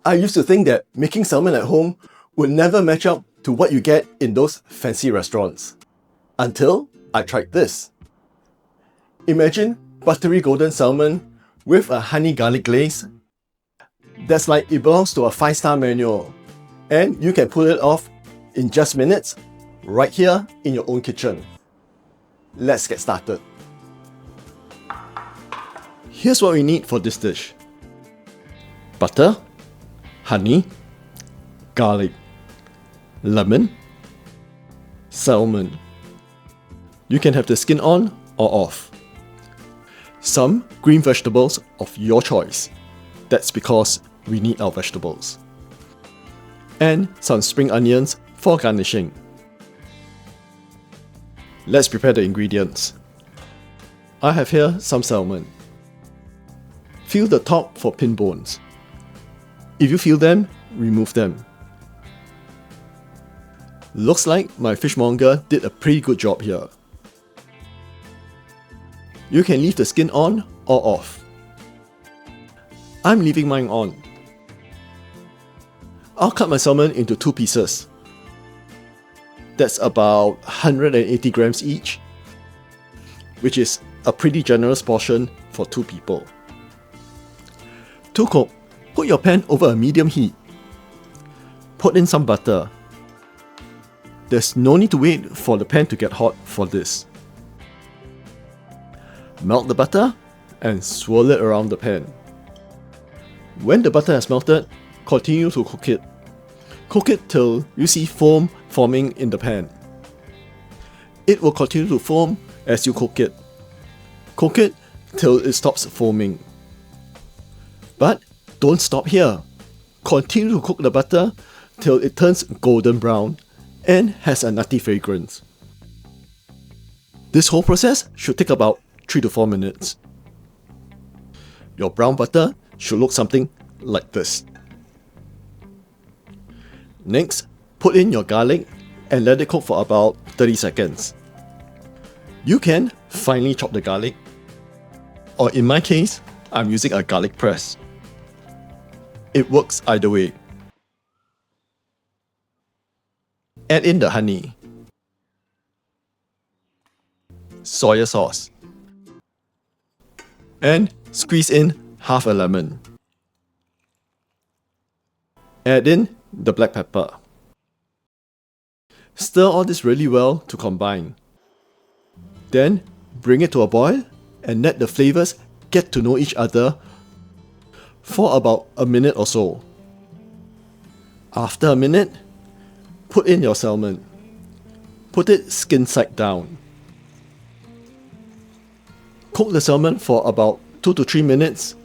I used to think that making salmon at home would never match up to what you get in those fancy restaurants. Until I tried this. Imagine buttery golden salmon with a honey garlic glaze. That's like it belongs to a 5-star menu. And you can pull it off in just minutes, right here in your own kitchen. Let's get started. Here's what we need for this dish. Butter, honey, garlic, lemon, salmon. You can have the skin on or off. Some green vegetables of your choice. That's because we need our vegetables. And some spring onions for garnishing. Let's prepare the ingredients. I have here some salmon. Feel the top for pin bones. If you feel them, remove them. Looks like my fishmonger did a pretty good job here. You can leave the skin on or off. I'm leaving mine on. I'll cut my salmon into 2 pieces. That's about 180 grams each, which is a pretty generous portion for 2 people. To cook, put your pan over a medium heat. Put in some butter. There's no need to wait for the pan to get hot for this. Melt the butter and swirl it around the pan. When the butter has melted, continue to cook it. Cook it till you see foam forming in the pan. It will continue to foam as you cook it. Cook it till it stops foaming. But don't stop here. Continue to cook the butter till it turns golden brown and has a nutty fragrance. This whole process should take about 3 to 4 minutes. Your brown butter should look something like this. Next, put in your garlic and let it cook for about 30 seconds. You can finely chop the garlic, or in my case, I'm using a garlic press. It works either way. Add in the honey, soy sauce, and squeeze in half a lemon. Add in the black pepper. Stir all this really well to combine. Then bring it to a boil and let the flavors get to know each other for about a minute or so. After a minute, put in your salmon. Put it skin side down. Cook the salmon for about 2 to 3 minutes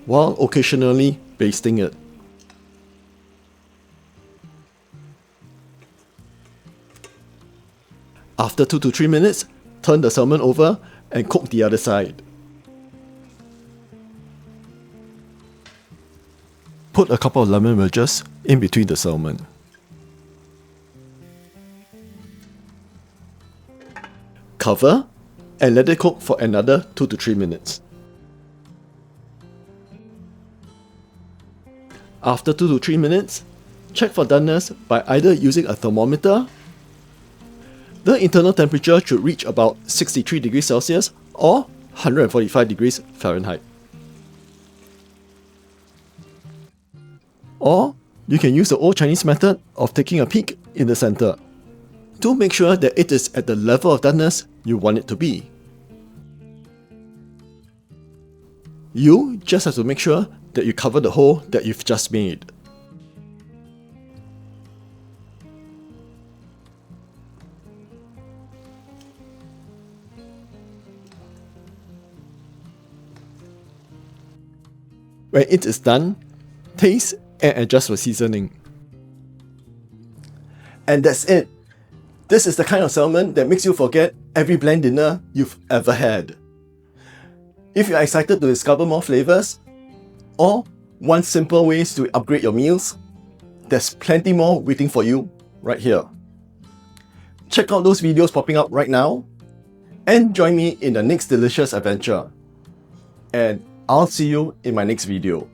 while occasionally basting it. After 2 to 3 minutes, turn the salmon over and cook the other side. Put a couple of lemon wedges in between the salmon. Cover and let it cook for another 2 to 3 minutes. After 2 to 3 minutes, check for doneness by either using a thermometer. The internal temperature should reach about 63 degrees Celsius or 145 degrees Fahrenheit. Or you can use the old Chinese method of taking a peek in the center to make sure that it is at the level of doneness you want it to be. You just have to make sure that you cover the hole that you've just made. When it is done, taste and adjust for seasoning. And that's it. This is the kind of salmon that makes you forget every bland dinner you've ever had. If you're excited to discover more flavors, or want simple ways to upgrade your meals, there's plenty more waiting for you right here. Check out those videos popping up right now, and join me in the next delicious adventure. And I'll see you in my next video.